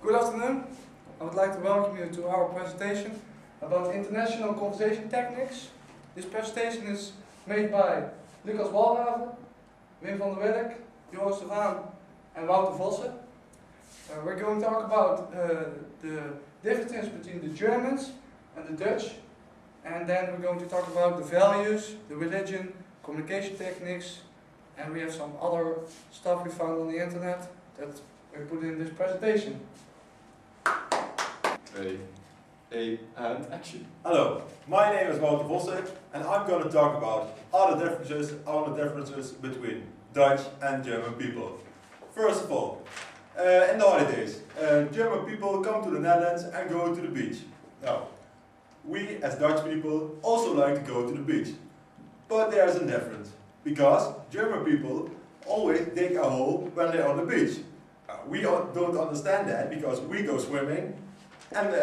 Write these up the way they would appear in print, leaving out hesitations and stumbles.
Good afternoon. I would like to welcome you to our presentation about international conversation techniques. This presentation is made by Walraven, Wilk, Joris, Vaan and Wouter, Vossen. We're going to talk about the differences between the Germans and the Dutch, and then we're going to talk about the values, the religion, communication techniques, and we have some other stuff we found on the internet that we put in this presentation. Ready, and action. Hello, my name is Wouter Vossen and I'm going to talk about all the differences between Dutch and German people. First of all, in the holidays, German people come to the Netherlands and go to the beach. Now, we as Dutch people also like to go to the beach. But there's a difference, because German people always dig a hole when they're on the beach. We don't understand that, because we go swimming and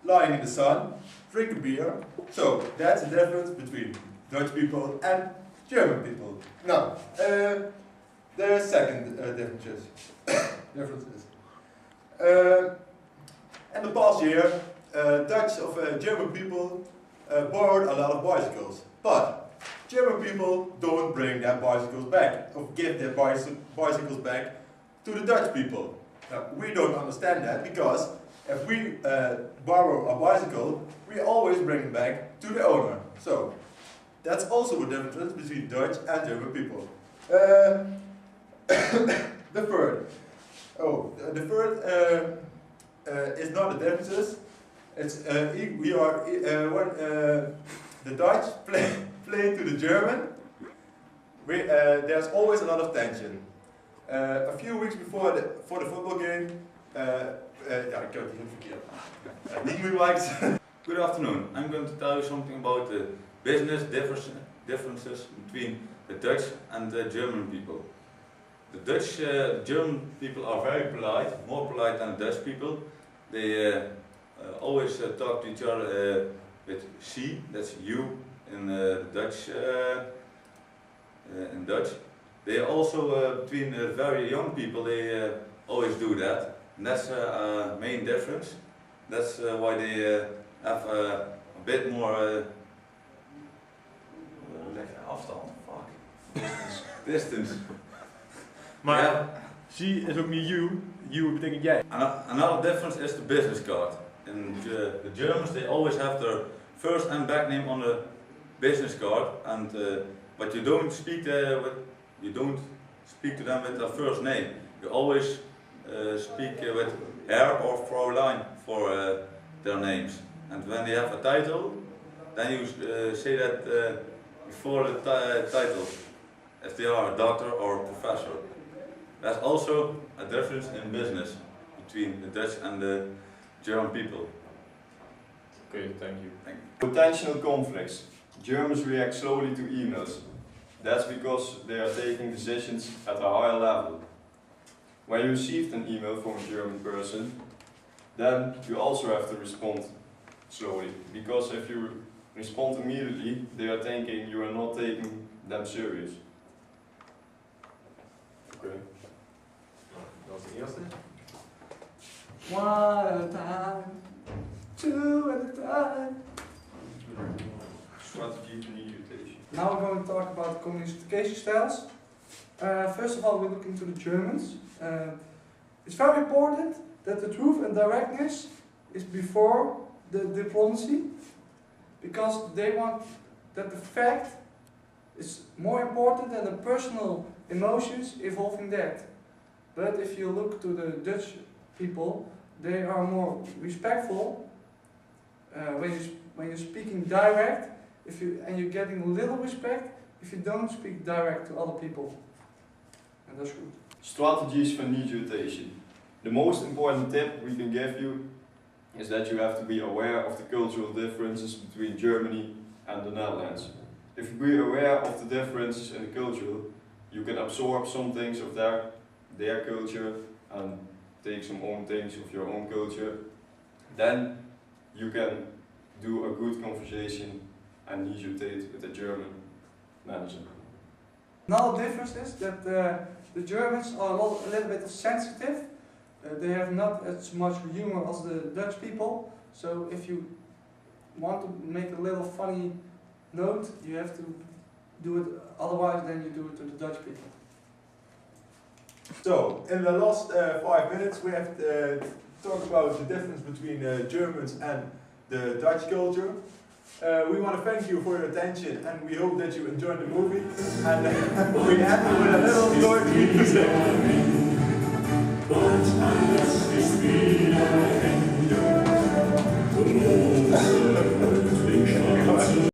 lying in the sun, drink a beer. So that's the difference between Dutch people and German people. Now, the second differences. In the past year, German people borrowed a lot of bicycles, but German people don't bring their bicycles back, or give their bicycles back to the Dutch people. Now, we don't understand that, because if we borrow a bicycle, we always bring it back to the owner. So, that's also a difference between Dutch and German people. The third is not the differences. It's when the Dutch play to the German, there's always a lot of tension. A few weeks before the football game, ik heb het niet verkeerd. Niet meer. Good afternoon. I'm going to tell you something about the business differences between the Dutch and the German people. The German people are very polite, more polite than the Dutch people. They always talk to each other with she, that's you in Dutch. In Dutch. They also, between very young people, they always do that. And that's a main difference. That's why they have a bit more afstand. Fuck. Distance. Maar yeah. she is ook niet you betekent jij. Another difference is the business card. In the Germans, they always have their first and back name on the business card, and but you don't speak to them with their first name. You always speak with Herr or Fräulein for their names. And when they have a title, then you say that before the title, if they are a doctor or a professor. There's also a difference in business between the Dutch and the German people. Okay, thank you. Potential conflicts. Germans react slowly to emails. That's because they are taking decisions at a higher level. When you received an email from a German person, then you also have to respond slowly. Because if you respond immediately, they are thinking you are not taking them serious. Okay. Dat was de eerste. One at a time, two at a time. Strategy for mutation. Now we're going to talk about communication styles. First of all, we look into the Germans. It's very important that the truth and directness is before the diplomacy, because they want that the fact is more important than the personal emotions involving that. But if you look to the Dutch people, they are more respectful when you're speaking direct. And you're getting little respect if you don't speak direct to other people. And that's good. Strategies for mutation. The most important tip we can give you is that you have to be aware of the cultural differences between Germany and the Netherlands. If you are aware of the differences in the culture, you can absorb some things of their culture and take some own things of your own culture. Then you can do a good conversation and mutate with the German manager. Another difference is that the Germans are a little bit sensitive They have not as much humor as the Dutch people, so if you want to make a little funny note, you have to do it otherwise than you do it to the Dutch people. So, in the last 5 minutes we have talked about the difference between Germans and the Dutch culture. We want to thank you for your attention and we hope that you enjoyed the movie. And we end with a little Deutsch music. Und alles ist wieder Ende.